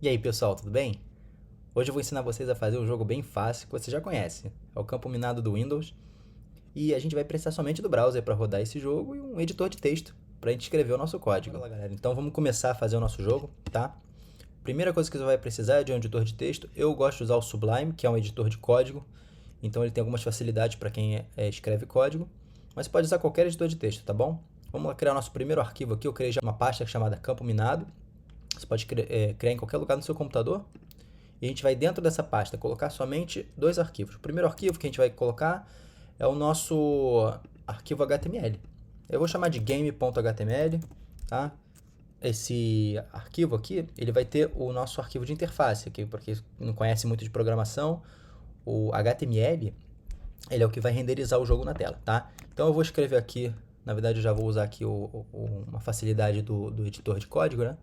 E aí pessoal, tudo bem? Hoje eu vou ensinar vocês a fazer um jogo bem fácil que você já conhece. É o campo minado do Windows. E a gente vai precisar somente do browser para rodar esse jogo e um editor de texto para a gente escrever o nosso código. Bora lá, galera. Então vamos começar a fazer o nosso jogo, tá? Primeira coisa que você vai precisar é de um editor de texto. Eu gosto de usar o Sublime, que é um editor de código. Então ele tem algumas facilidades para quem escreve código. Mas você pode usar qualquer editor de texto, tá bom? Vamos lá criar o nosso primeiro arquivo aqui. Eu criei já uma pasta chamada campo minado. Você pode criar em qualquer lugar no seu computador. E a gente vai dentro dessa pasta colocar somente dois arquivos. O primeiro arquivo que a gente vai colocar é o nosso arquivo HTML. Eu vou chamar de game.html, tá? Esse arquivo aqui, ele vai ter o nosso arquivo de interface, aqui, porque não conhece muito de programação, o HTML, ele é o que vai renderizar o jogo na tela, tá? Então eu vou escrever aqui, na verdade eu já vou usar aqui uma facilidade do editor de código, né?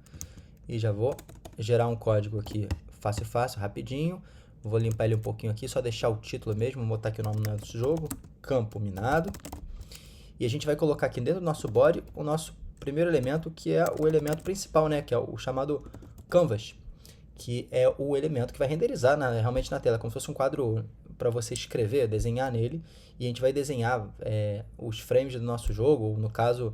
E já vou gerar um código aqui fácil, rapidinho. Vou limpar ele um pouquinho aqui, só deixar o título mesmo, vou botar aqui o nome do jogo, campo minado. E a gente vai colocar aqui dentro do nosso body o nosso primeiro elemento, que é o elemento principal, né? Que é o chamado canvas, que é o elemento que vai renderizar realmente na tela, como se fosse um quadro para você escrever, desenhar nele. E a gente vai desenhar os frames do nosso jogo, ou no caso,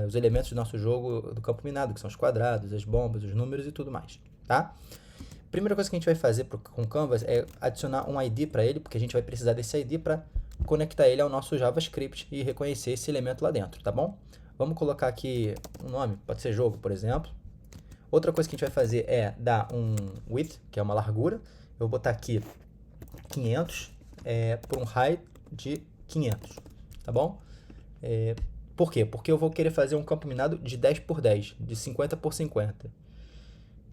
os elementos do nosso jogo do campo minado, que são os quadrados, as bombas, os números e tudo mais, tá? Primeira coisa que a gente vai fazer com o Canvas é adicionar um ID para ele, porque a gente vai precisar desse ID para conectar ele ao nosso JavaScript e reconhecer esse elemento lá dentro, tá bom? Vamos colocar aqui um nome, pode ser jogo, por exemplo. Outra coisa que a gente vai fazer é dar um width, que é uma largura. Eu vou botar aqui 500 por um height de 500, tá bom? Por quê? Porque eu vou querer fazer um campo minado de 10 por 10, de 50 por 50.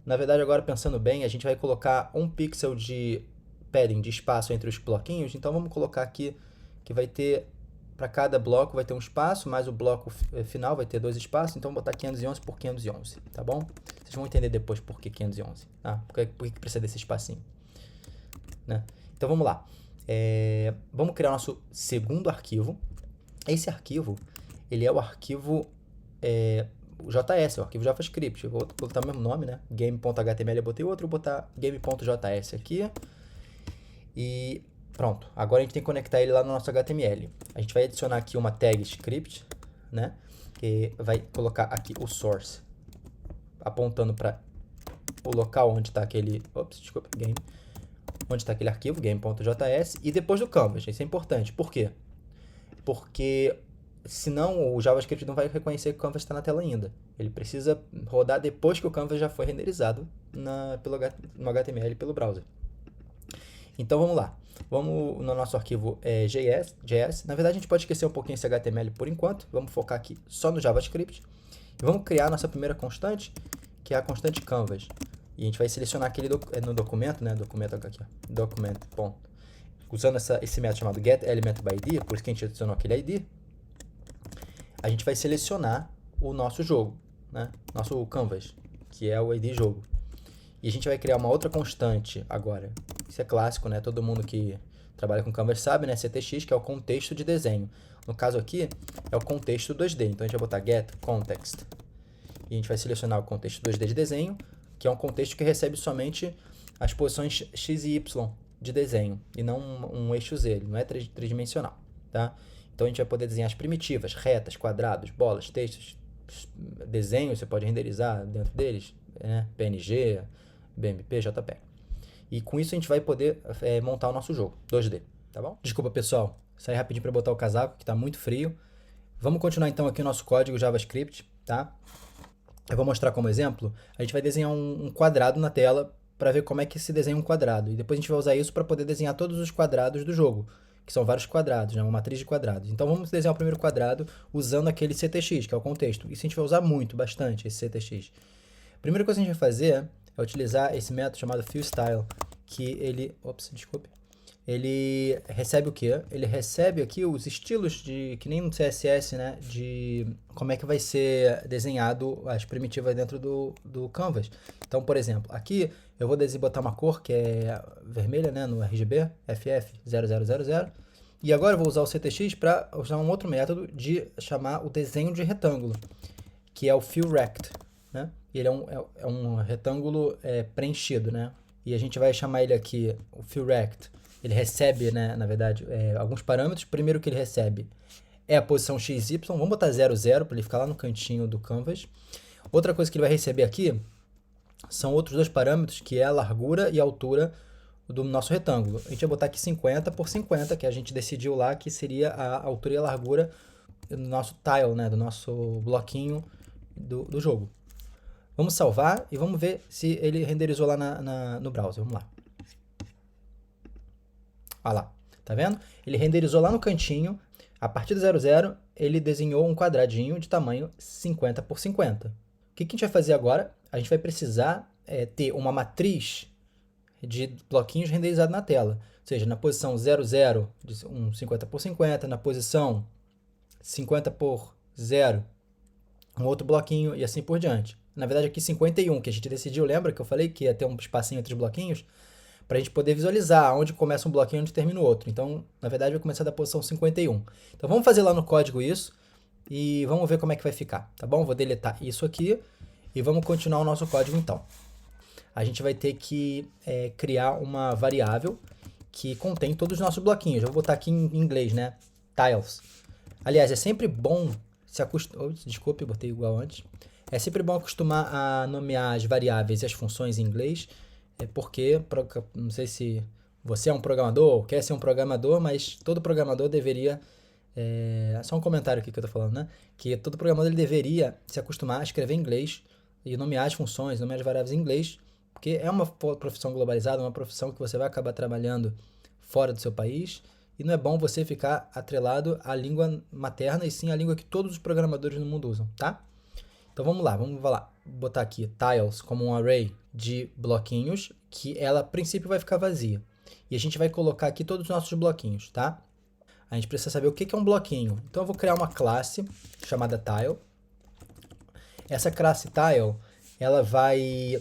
Na verdade, agora pensando bem, a gente vai colocar um pixel de padding, de espaço entre os bloquinhos. Então vamos colocar aqui que vai ter, para cada bloco vai ter um espaço, mais o bloco final vai ter dois espaços. Então vou botar 511 por 511, tá bom? Vocês vão entender depois por que 511, tá? Por que precisa desse espacinho, né? Então vamos lá. Vamos criar nosso segundo arquivo. Esse arquivo, ele é o arquivo o JS, o arquivo JavaScript. Eu vou botar o mesmo nome, né? Game.html eu botei outro, vou botar game.js aqui. E pronto. Agora a gente tem que conectar ele lá no nosso HTML. A gente vai adicionar aqui uma tag script, né? Que vai colocar aqui o source, apontando para o local onde está aquele... game. Onde está aquele arquivo, game.js. E depois do canvas. Isso é importante. Por quê? Porque senão o JavaScript não vai reconhecer que o Canvas está na tela ainda. Ele precisa rodar depois que o Canvas já foi renderizado no HTML pelo browser. Então vamos lá. Vamos no nosso arquivo JS. Na verdade a gente pode esquecer um pouquinho esse HTML por enquanto. Vamos focar aqui só no JavaScript. E vamos criar a nossa primeira constante, que é a constante Canvas. E a gente vai selecionar aquele no documento, né? Documento aqui, ó. Document. Usando esse método chamado getElementById, por isso que a gente adicionou aquele ID. A gente vai selecionar o nosso jogo, né? Nosso canvas, que é o ID jogo. E a gente vai criar uma outra constante agora. Isso é clássico, né? Todo mundo que trabalha com canvas sabe, né? CTX, que é o contexto de desenho. No caso aqui, é o contexto 2D. Então a gente vai botar getContext. E a gente vai selecionar o contexto 2D de desenho, que é um contexto que recebe somente as posições X e Y de desenho, e não um eixo Z, ele não é tridimensional, tá? Então a gente vai poder desenhar as primitivas, retas, quadrados, bolas, textos, desenhos, você pode renderizar dentro deles, né? PNG, BMP, JPEG. E com isso a gente vai poder montar o nosso jogo 2D, tá bom? Desculpa pessoal, saí rapidinho para botar o casaco, que está muito frio. Vamos continuar então aqui o nosso código JavaScript, tá? Eu vou mostrar como exemplo, a gente vai desenhar um quadrado na tela para ver como é que se desenha um quadrado. E depois a gente vai usar isso para poder desenhar todos os quadrados do jogo, que são vários quadrados, né? Uma matriz de quadrados. Então vamos desenhar o primeiro quadrado usando aquele CTX, que é o contexto. Isso a gente vai usar bastante, esse CTX. A primeira coisa que a gente vai fazer é utilizar esse método chamado fillStyle, que ele... ele recebe o quê? Ele recebe aqui os estilos que nem no CSS, né? De como é que vai ser desenhado as primitivas dentro do Canvas. Então, por exemplo, aqui eu vou botar uma cor que é vermelha, né? No RGB, FF0000. E agora eu vou usar o CTX para usar um outro método de chamar o desenho de retângulo, que é o fillRect, né? e ele é um retângulo preenchido, né? E a gente vai chamar ele aqui, o fillRect. Ele recebe, né, na verdade, alguns parâmetros. Primeiro que ele recebe é a posição XY. Vamos botar 0, 0 para ele ficar lá no cantinho do canvas. Outra coisa que ele vai receber aqui são outros dois parâmetros, que é a largura e a altura do nosso retângulo. A gente vai botar aqui 50 por 50, que a gente decidiu lá que seria a altura e a largura do nosso tile, né, do nosso bloquinho do jogo. Vamos salvar e vamos ver se ele renderizou lá no browser. Vamos lá. Olha lá, tá vendo? Ele renderizou lá no cantinho. A partir do 00, ele desenhou um quadradinho de tamanho 50 por 50. O que a gente vai fazer agora? A gente vai precisar ter uma matriz de bloquinhos renderizado na tela. Ou seja, na posição 00, um 50 por 50, na posição 50 por 0, um outro bloquinho e assim por diante. Na verdade, aqui 51, que a gente decidiu, lembra que eu falei que ia ter um espacinho entre os bloquinhos? Para a gente poder visualizar onde começa um bloquinho e onde termina o outro. Então, na verdade, vai começar da posição 51. Então, vamos fazer lá no código isso e vamos ver como é que vai ficar, tá bom? Vou deletar isso aqui e vamos continuar o nosso código então. A gente vai ter que criar uma variável que contém todos os nossos bloquinhos. Eu vou botar aqui em inglês, né? Tiles. Aliás, é sempre bom se acostumar... Desculpe, botei igual antes. É sempre bom acostumar a nomear as variáveis e as funções em inglês, porque, não sei se você é um programador ou quer ser um programador, mas todo programador deveria... só um comentário aqui que eu tô falando, né? Que todo programador ele deveria se acostumar a escrever em inglês e nomear as funções, nomear as variáveis em inglês, porque é uma profissão globalizada, uma profissão que você vai acabar trabalhando fora do seu país, e não é bom você ficar atrelado à língua materna, e sim à língua que todos os programadores no mundo usam, tá? Então vamos lá, botar aqui tiles como um array de bloquinhos, que ela a princípio vai ficar vazia. E a gente vai colocar aqui todos os nossos bloquinhos, tá? A gente precisa saber o que é um bloquinho. Então eu vou criar uma classe chamada tile. Essa classe tile, ela vai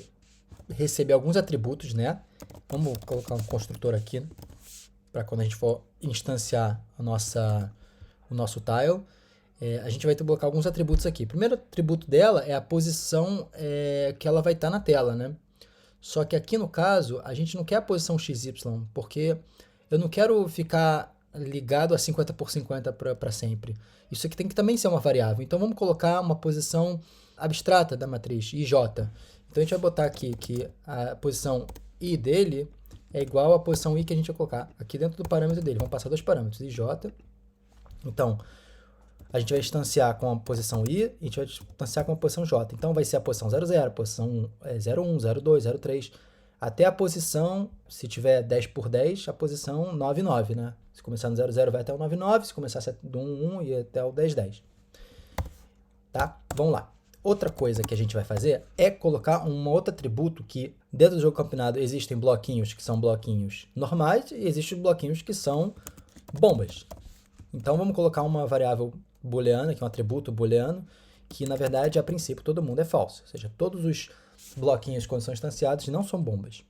receber alguns atributos, né? Vamos colocar um construtor aqui, para quando a gente for instanciar o nosso tile. A gente vai ter que colocar alguns atributos aqui. O primeiro atributo dela é a posição que ela vai estar na tela, né? Só que aqui no caso, a gente não quer a posição XY, porque eu não quero ficar ligado a 50 por 50 para sempre. Isso aqui tem que também ser uma variável. Então vamos colocar uma posição abstrata da matriz, IJ. Então a gente vai botar aqui que a posição I dele é igual à posição I que a gente vai colocar aqui dentro do parâmetro dele. Vamos passar dois parâmetros, IJ. Então, a gente vai instanciar com a posição I e a gente vai instanciar com a posição J. Então, vai ser a posição 00, a posição 01, 02, 03, até a posição, se tiver 10 por 10, a posição 99, né? Se começar no 00, vai até o 99, se começar do 11 e até o 1010. Tá? Vamos lá. Outra coisa que a gente vai fazer é colocar um outro atributo que dentro do jogo campinado existem bloquinhos que são bloquinhos normais e existem bloquinhos que são bombas. Então vamos colocar uma variável booleana, que é um atributo booleano, que na verdade a princípio todo mundo é falso, ou seja, todos os bloquinhos quando são instanciados não são bombas.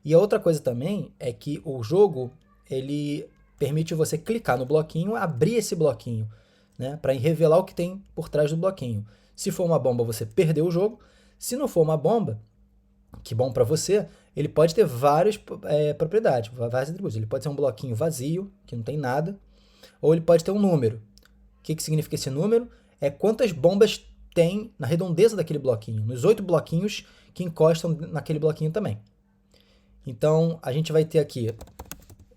E a outra coisa também é que o jogo ele permite você clicar no bloquinho, abrir esse bloquinho, né, para revelar o que tem por trás do bloquinho. Se for uma bomba, você perdeu o jogo. Se não for uma bomba, que bom para você, ele pode ter várias propriedades, vários atributos. Ele pode ser um bloquinho vazio, que não tem nada, ou ele pode ter um número. O que significa esse número? É quantas bombas tem na redondeza daquele bloquinho, nos 8 bloquinhos que encostam naquele bloquinho também. Então, a gente vai ter aqui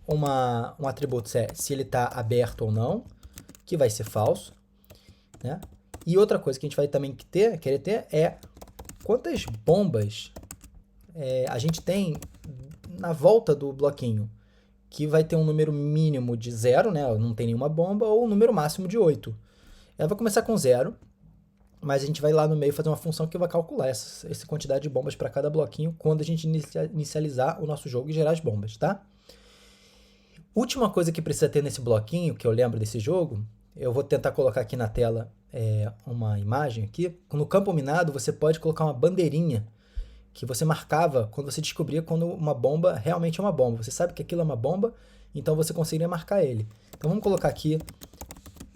um atributo se ele está aberto ou não, que vai ser falso, né? E outra coisa que a gente vai também querer ter é quantas bombas a gente tem na volta do bloquinho, que vai ter um número mínimo de 0, né? Não tem nenhuma bomba, ou um número máximo de 8. Ela vai começar com 0, mas a gente vai lá no meio fazer uma função que vai calcular essa quantidade de bombas para cada bloquinho quando a gente inicializar o nosso jogo e gerar as bombas, tá? Última coisa que precisa ter nesse bloquinho, que eu lembro desse jogo, eu vou tentar colocar aqui na tela uma imagem aqui. No campo minado, você pode colocar uma bandeirinha que você marcava quando você descobria quando uma bomba realmente é uma bomba. Você sabe que aquilo é uma bomba, então você conseguiria marcar ele. Então vamos colocar aqui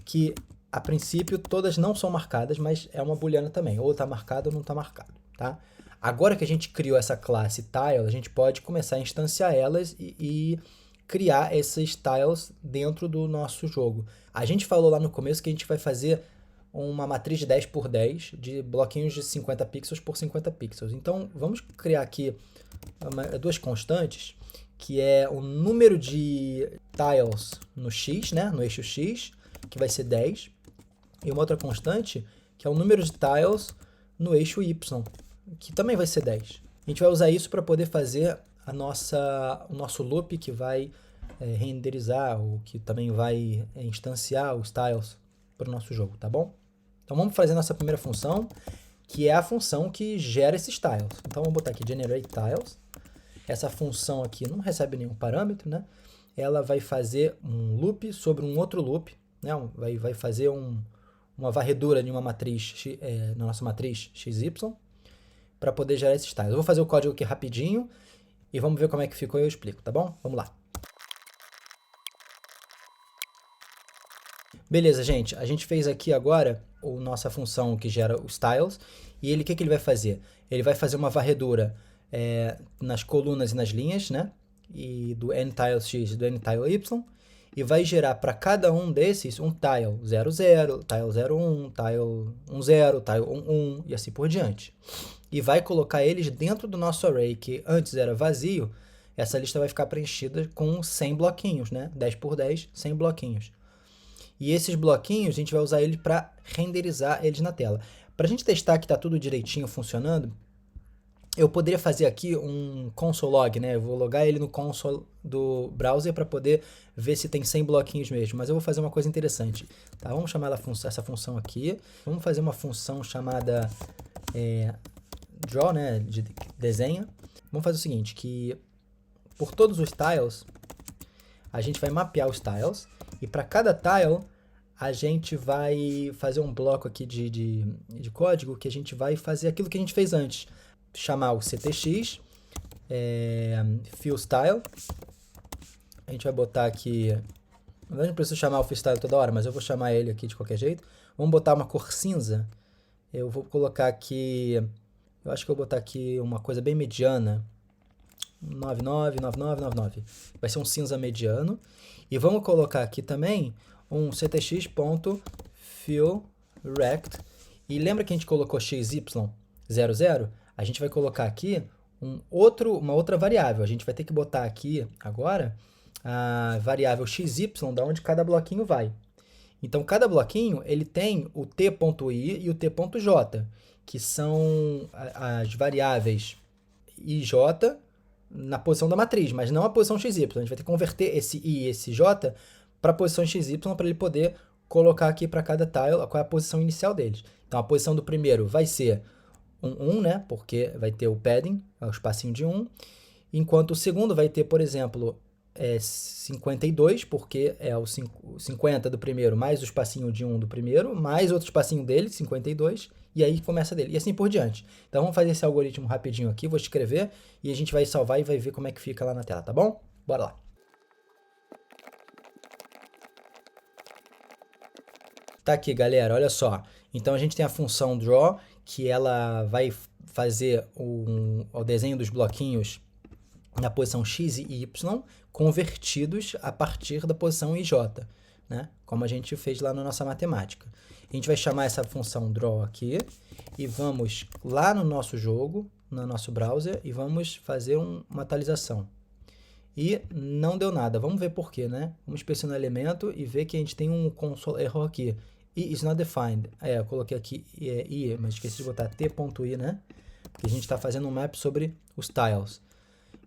que, a princípio, todas não são marcadas, mas é uma booleana também. Ou está marcado ou não está marcado. tá? Agora que a gente criou essa classe tile, a gente pode começar a instanciar elas e criar esses tiles dentro do nosso jogo. A gente falou lá no começo que a gente vai fazer uma matriz de 10 por 10 de bloquinhos de 50 pixels por 50 pixels. Então, vamos criar aqui duas constantes, que é o número de tiles no x, né, no eixo x, que vai ser 10, e uma outra constante, que é o número de tiles no eixo y, que também vai ser 10. A gente vai usar isso para poder fazer o nosso loop que vai renderizar, ou que também vai instanciar os tiles para o nosso jogo, tá bom? Então vamos fazer a nossa primeira função, que é a função que gera esses tiles. Então vamos botar aqui generate tiles. Essa função aqui não recebe nenhum parâmetro, né? Ela vai fazer um loop sobre um outro loop, né? Vai fazer uma varredura de uma matriz, na nossa matriz XY, para poder gerar esses tiles. Eu vou fazer o código aqui rapidinho e vamos ver como é que ficou e eu explico, tá bom? Vamos lá. Beleza, gente. A gente fez aqui agora a nossa função que gera os tiles. E ele, o que ele vai fazer? Ele vai fazer uma varredura nas colunas e nas linhas, né? E do nTiles x e do nTile y. E vai gerar para cada um desses um tile 00, tile 01, tile 10, tile 11 e assim por diante. E vai colocar eles dentro do nosso array, que antes era vazio. Essa lista vai ficar preenchida com 100 bloquinhos, né? 10 por 10, 100 bloquinhos. E esses bloquinhos, a gente vai usar eles para renderizar eles na tela. Para a gente testar que está tudo direitinho funcionando, eu poderia fazer aqui um console log, né? Eu vou logar ele no console do browser para poder ver se tem 100 bloquinhos mesmo. Mas eu vou fazer uma coisa interessante. Tá? Vamos chamar essa função aqui. Vamos fazer uma função chamada draw, né? De desenha. Vamos fazer o seguinte, que por todos os tiles, a gente vai mapear os tiles. E para cada tile, a gente vai fazer um bloco aqui de código que a gente vai fazer aquilo que a gente fez antes. Chamar o ctx, fillStyle. A gente vai botar aqui... Eu não preciso chamar o fillStyle toda hora, mas eu vou chamar ele aqui de qualquer jeito. Vamos botar uma cor cinza. Eu vou colocar aqui... Eu acho que eu vou botar aqui uma coisa bem mediana. 99, 99, 99. Vai ser um cinza mediano. E vamos colocar aqui também um ctx.fillRect. E lembra que a gente colocou xy00? A gente vai colocar aqui uma outra variável. A gente vai ter que botar aqui agora a variável xy, da onde cada bloquinho vai. Então, cada bloquinho ele tem o t.i e o t.j, que são as variáveis i e j na posição da matriz, mas não a posição xy. A gente vai ter que converter esse i e esse j para a posição xy para ele poder colocar aqui para cada tile qual é a posição inicial deles. Então, a posição do primeiro vai ser 1, né? Porque vai ter o padding, o espacinho de 1. Enquanto o segundo vai ter, por exemplo, 52, porque é o 50 do primeiro mais o espacinho de 1 do primeiro, mais outro espacinho dele, 52, e aí começa dele, e assim por diante. Então vamos fazer esse algoritmo rapidinho aqui, vou escrever, e a gente vai salvar e vai ver como é que fica lá na tela, tá bom? Bora lá. Tá aqui, galera, olha só. Então a gente tem a função draw, que ela vai fazer o desenho dos bloquinhos na posição x e y, convertidos a partir da posição ij, né? Como a gente fez lá na nossa matemática. A gente vai chamar essa função draw aqui e vamos lá no nosso jogo, no nosso browser, e vamos fazer uma atualização. E não deu nada. Vamos ver por quê, né? Vamos inspecionar o elemento e ver que a gente tem um console error aqui. I is not defined. Eu coloquei aqui i, mas esqueci de botar t.i, né? Porque a gente está fazendo um map sobre os tiles.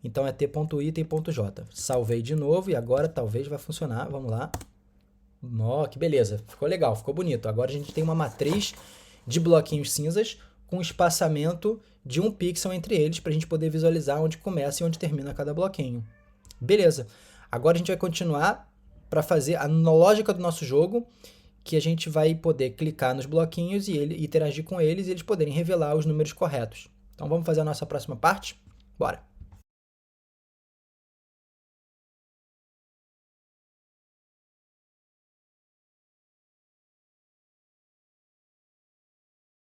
Então é t.i e t.j. Salvei de novo e agora talvez vai funcionar. Vamos lá. Que beleza. Ficou legal, ficou bonito. Agora a gente tem uma matriz de bloquinhos cinzas com espaçamento de 1 pixel entre eles para a gente poder visualizar onde começa e onde termina cada bloquinho. Beleza. Agora a gente vai continuar para fazer a lógica do nosso jogo, que a gente vai poder clicar nos bloquinhos e interagir com eles e eles poderem revelar os números corretos. Então vamos fazer a nossa próxima parte? Bora!